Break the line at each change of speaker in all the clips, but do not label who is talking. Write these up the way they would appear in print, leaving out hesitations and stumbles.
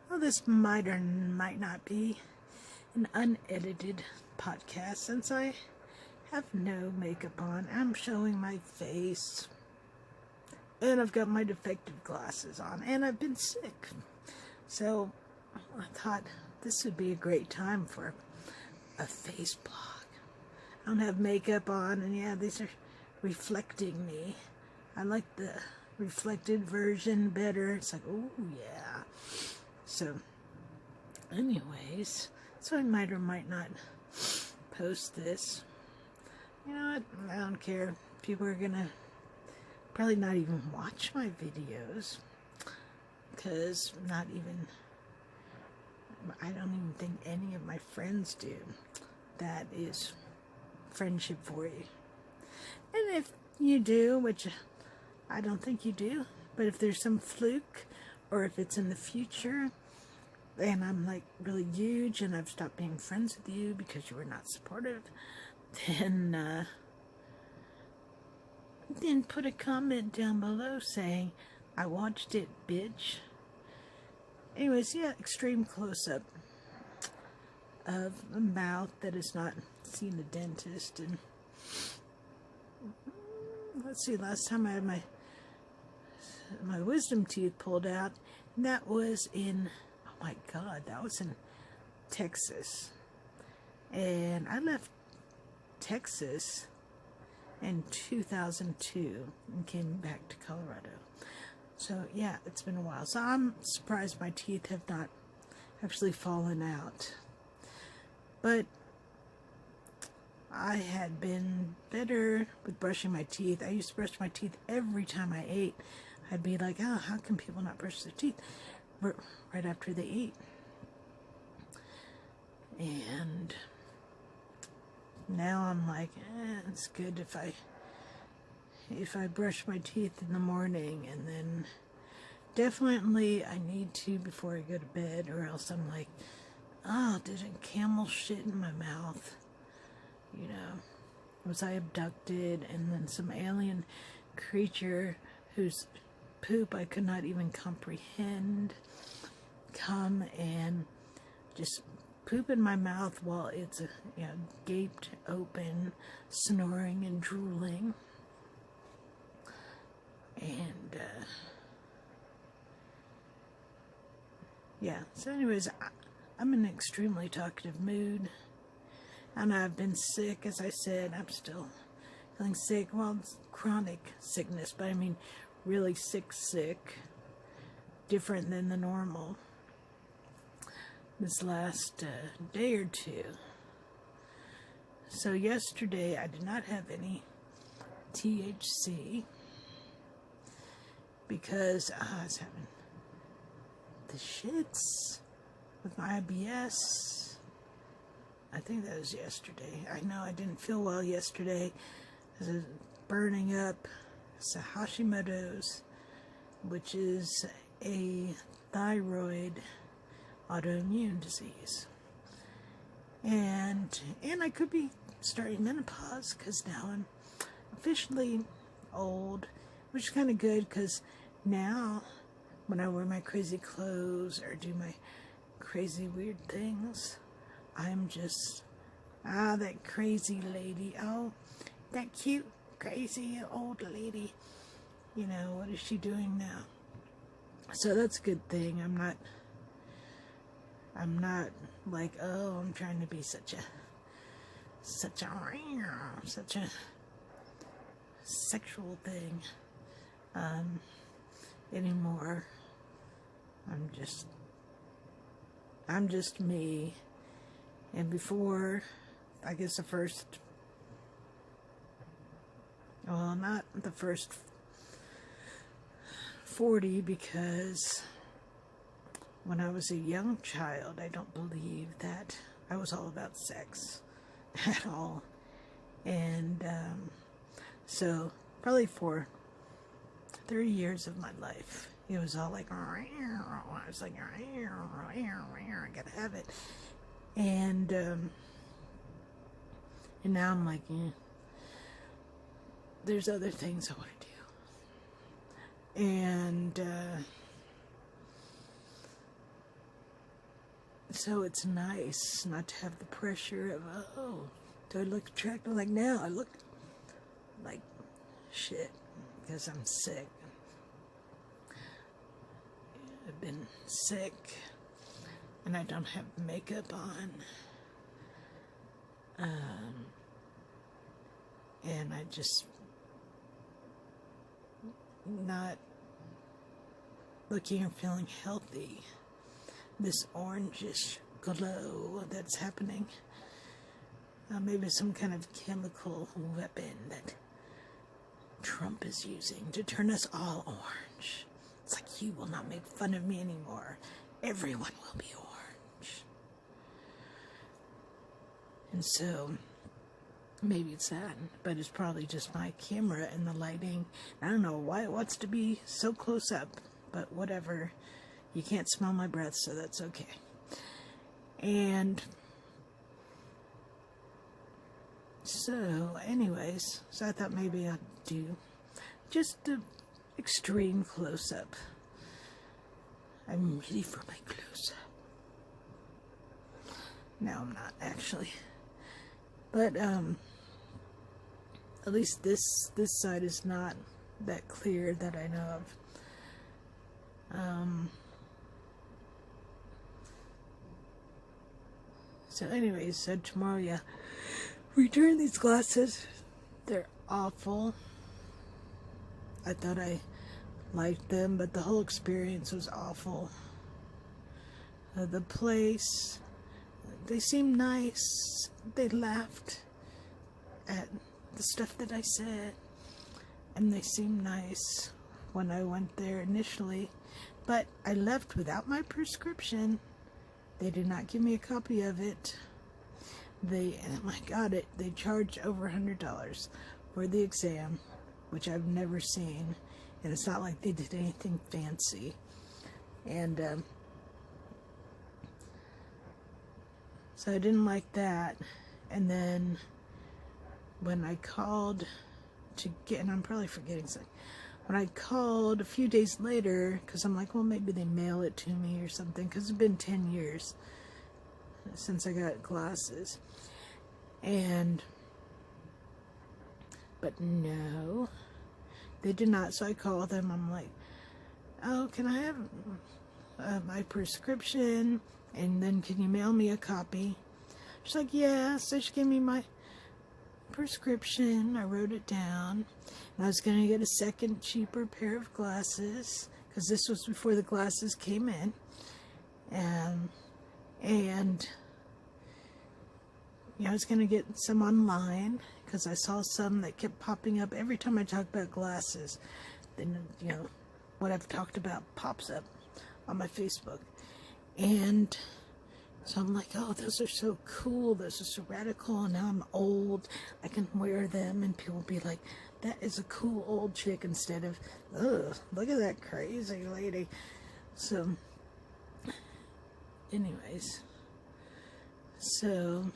Well, this might or might not be an unedited podcast since I have no makeup on. I'm showing my face. And I've got my defective glasses on. And I've been sick. So I thought this would be a great time for a face blog. I don't have makeup on. And yeah, these are reflecting me. I like the reflected version better. It's like, oh yeah. So anyways, so I might or might not post this. You know what? I don't care. People are gonna probably not even watch my videos. Because I don't even think any of my friends do. That is friendship for you. And if you do, which I don't think you do, but if there's some fluke, or if it's in the future, and I'm like really huge and I've stopped being friends with you because you were not supportive, then put a comment down below saying, I watched it, bitch. Anyways, yeah, extreme close-up of a mouth that has not seen a dentist. And let's see, last time I had my wisdom teeth pulled out, and that was in, oh my God, that was in Texas. And I left Texas in 2002 and came back to Colorado. So yeah, it's been a while. So I'm surprised my teeth have not actually fallen out. But I had been better with brushing my teeth. I used to brush my teeth every time I ate. I'd be like, oh, how can people not brush their teeth right after they eat? And now I'm like, it's good if I brush my teeth in the morning, and then definitely I need to before I go to bed, or else I'm like, oh, did a camel shit in my mouth? You know, was I abducted, and then some alien creature whose poop I could not even comprehend come and just poop in my mouth while it's gaped open, snoring and drooling. And yeah, so anyways, I'm in an extremely talkative mood, and I've been sick. As I said, I'm still feeling sick. Well, it's chronic sickness, but I mean really sick, different than the normal this last day or two. So yesterday I did not have any THC because I was having the shits with my IBS. I think that was yesterday. I know I didn't feel well yesterday. I was burning up. It's a Hashimoto's, which is a thyroid autoimmune disease. And I could be starting menopause because now I'm officially old, which is kind of good because now when I wear my crazy clothes or do my crazy weird things, I'm just, that crazy lady. Oh, that cute, crazy old lady. You know, what is she doing now? So that's a good thing. I'm not like, oh, I'm trying to be such a sexual thing anymore. I'm just me. And before, I guess the first, well, not the first 40, because when I was a young child, I don't believe that I was all about sex at all. And so probably for 30 years of my life, it was all like, I was like, I gotta have it. And now I'm like, there's other things I want to do. And So it's nice not to have the pressure of, oh, do I look attractive? Like now, I look like shit because I'm sick. I've been sick and I don't have makeup on. And I just not looking or feeling healthy. This orangish glow that's happening. Maybe some kind of chemical weapon that Trump is using to turn us all orange. It's like, you will not make fun of me anymore. Everyone will be orange. And so, maybe it's that, but it's probably just my camera and the lighting. I don't know why it wants to be so close up, but whatever. You can't smell my breath, so that's okay. And so, anyways, so I thought maybe I'd do just an extreme close-up. I'm ready for my close-up. No, I'm not, actually. But, at least this side is not that clear that I know of. So anyways, so tomorrow, yeah, return these glasses. They're awful. I thought I liked them, but the whole experience was awful. The place, they seemed nice. They laughed at the stuff that I said, and they seemed nice when I went there initially, but I left without my prescription. They did not give me a copy of it. And I got it. They charged over $100 for the exam, which I've never seen, and it's not like they did anything fancy. And so I didn't like that. And then when I called to get, and I'm probably forgetting something, when I called a few days later, because I'm like, well, maybe they mail it to me or something, because it's been 10 years since I got glasses. But no, they did not. So I called them. I'm like, oh, can I have my prescription? And then can you mail me a copy? She's like, yeah. So she gave me my prescription. I wrote it down. And I was going to get a second cheaper pair of glasses, because this was before the glasses came in. And I was going to get some online, because I saw some that kept popping up every time I talk about glasses. Then, what I've talked about pops up on my Facebook. And so I'm like, oh, those are so cool. Those are so radical. And now I'm old. I can wear them. And people will be like, that is a cool old chick, instead of, ugh, look at that crazy lady. So, anyways. So,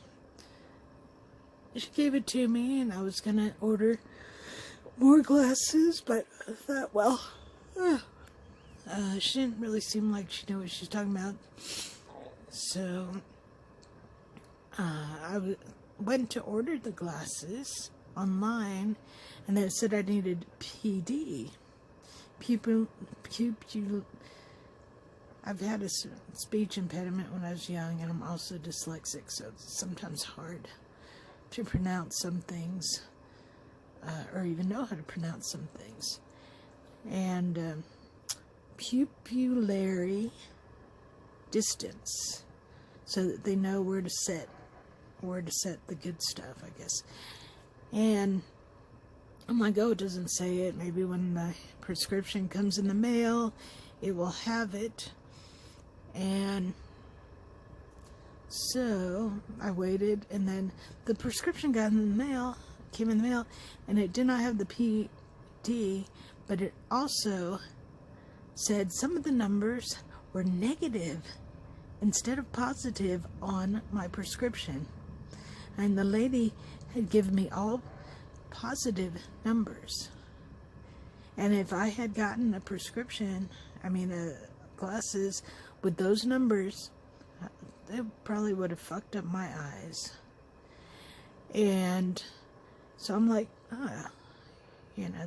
she gave it to me, and I was going to order more glasses. But I thought, well, she didn't really seem like she knew what she was talking about. So, I went to order the glasses online, and then it said I needed PD. I've had a speech impediment when I was young, and I'm also dyslexic, so it's sometimes hard to pronounce some things, or even know how to pronounce some things. And pupillary distance, so that they know where to set the good stuff, I guess. And I'm like, oh, it doesn't say it. Maybe when the prescription comes in the mail, it will have it. And so I waited, and then the prescription came in the mail, and it did not have the PD, but it also said some of the numbers were negative instead of positive on my prescription. And the lady had given me all positive numbers. And if I had gotten a prescription, glasses with those numbers, it probably would have fucked up my eyes. And so I'm like,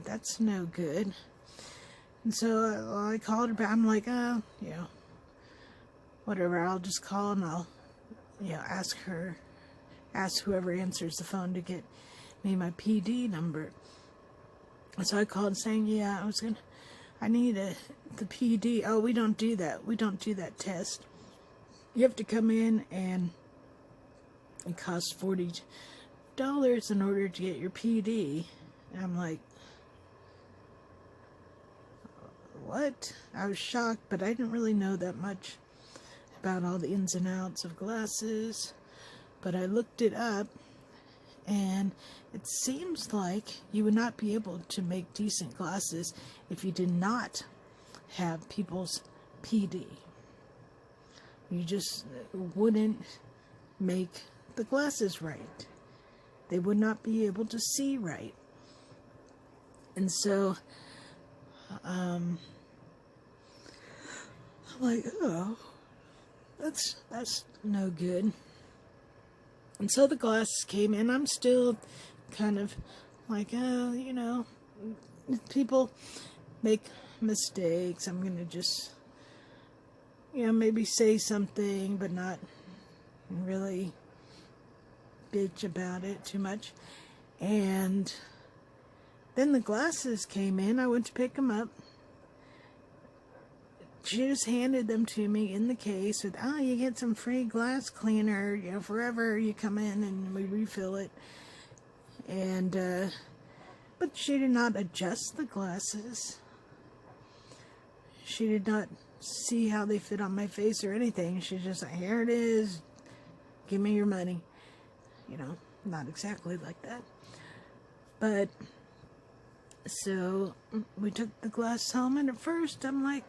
that's no good. And so I called her back. I'm like, whatever, I'll just call and I'll, ask whoever answers the phone to get me my PD number. And so I called saying, I need the PD. Oh, we don't do that. We don't do that test. You have to come in and it costs $40 in order to get your PD. And I'm like, what? I was shocked, but I didn't really know that much about all the ins and outs of glasses. But I looked it up, and it seems like you would not be able to make decent glasses if you did not have people's PD. You just wouldn't make the glasses right. They would not be able to see right. And so, I'm like, oh, that's no good. And so the glasses came in. I'm still kind of like, people make mistakes. I'm going to just, maybe say something, but not really bitch about it too much. And then the glasses came in. I went to pick them up. She just handed them to me in the case with, you get some free glass cleaner, forever you come in and we refill it. And, but she did not adjust the glasses. She did not see how they fit on my face or anything. She's just like, here it is, give me your money. Not exactly like that. But, so, we took the glass home, and at first I'm like,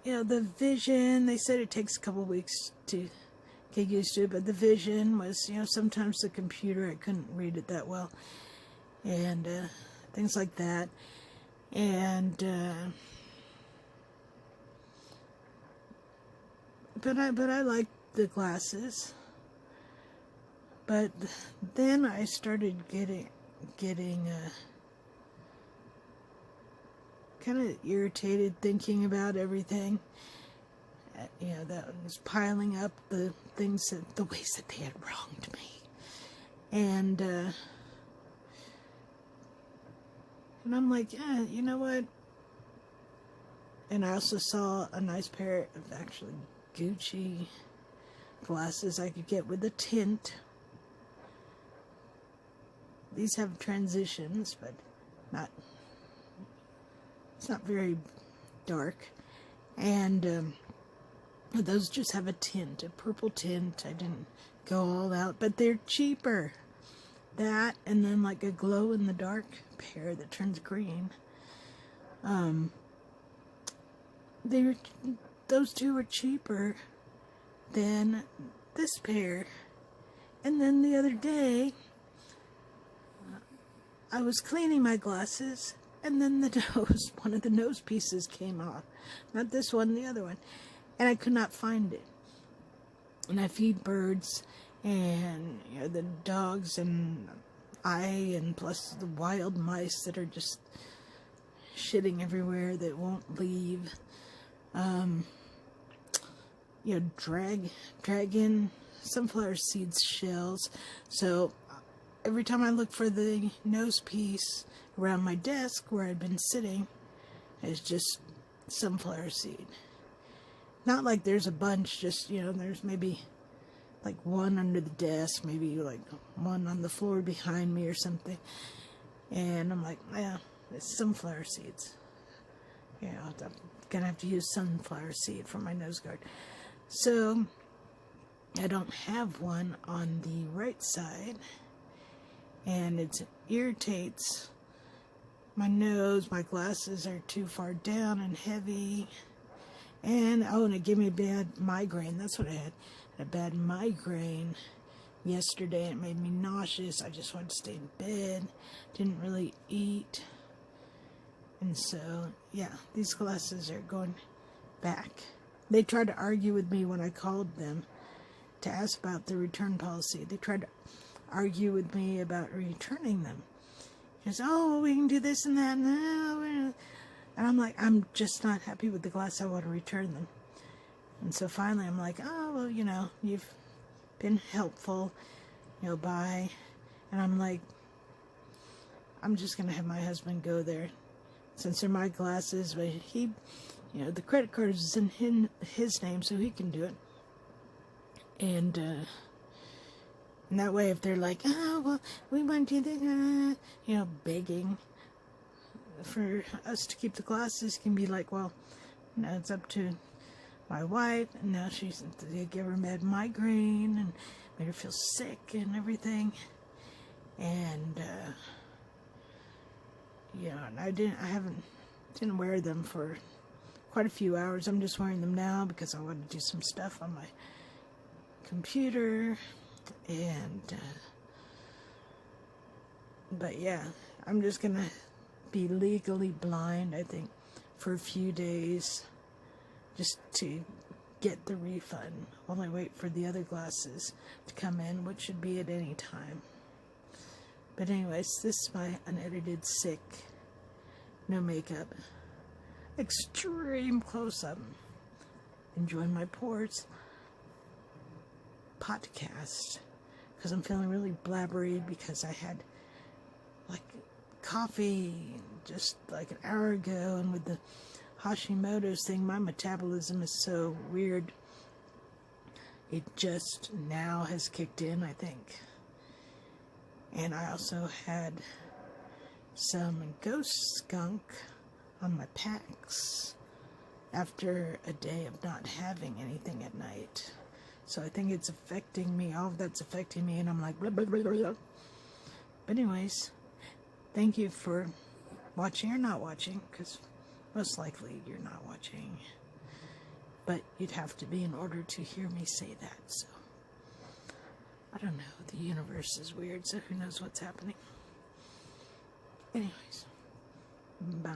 the vision, they said it takes a couple weeks to get used to it, but the vision was, sometimes the computer, I couldn't read it that well, and things like that. And but I liked the glasses. But then I started getting kind of irritated thinking about everything. That was piling up the ways that they had wronged me. And I'm like, you know what? And I also saw a nice pair of actually Gucci glasses I could get with a tint. These have transitions, but it's not very dark. And those just have a tint, a purple tint. I didn't go all out, but they're cheaper. That, and then like a glow-in-the-dark pair that turns green. Those two were cheaper than this pair. And then the other day, I was cleaning my glasses, and then one of the nose pieces came off. Not this one, the other one. And I could not find it. And I feed birds, and the dogs, and and plus the wild mice that are just shitting everywhere that won't leave. Drag in sunflower seeds shells. So every time I look for the nose piece around my desk where I'd been sitting, it's just sunflower seed. Not like there's a bunch, just, there's maybe like one under the desk, maybe like one on the floor behind me or something. And I'm like, it's sunflower seeds. I'm gonna have to use sunflower seed for my nose guard. So I don't have one on the right side, and it irritates my nose. My glasses are too far down and heavy, and it gave me a bad migraine. That's what I had. A bad migraine yesterday. It made me nauseous. I just wanted to stay in bed. Didn't really eat. And so, these glasses are going back. They tried to argue with me when I called them to ask about the return policy. They tried to argue with me about returning them. She goes, oh, well, we can do this and that. And I'm like, I'm just not happy with the glass. I want to return them. And so finally I'm like, oh, well, you know, you've been helpful, you know, bye. And I'm like, I'm just going to have my husband go there. Since they're my glasses, but he, you know, the credit card is in his name, so he can do it. And that way, if they're like, oh, well, we want you to, you know, begging for us to keep the glasses, can be like, well, now it's up to my wife, and now they give her mad migraine, and made her feel sick and everything. And, you know, and I didn't wear them for quite a few hours. I'm just wearing them now because I want to do some stuff on my computer. And but yeah, I'm just gonna be legally blind, I think, for a few days just to get the refund while I wait for the other glasses to come in, which should be at any time. But anyways, this is my unedited, sick, no makeup, extreme close-up, enjoying my pores POTcast, because I'm feeling really blabbery because I had like coffee just like an hour ago, and with the Hashimoto's thing, my metabolism is so weird. It just now has kicked in, I think. And I also had some ghost skunk on my packs after a day of not having anything at night. So I think it's affecting me. All of that's affecting me, and I'm like, blah, blah, blah, blah, blah. But anyways, thank you for watching or not watching, because most likely you're not watching. But you'd have to be in order to hear me say that, so. I don't know. The universe is weird, so who knows what's happening. Anyways, bye.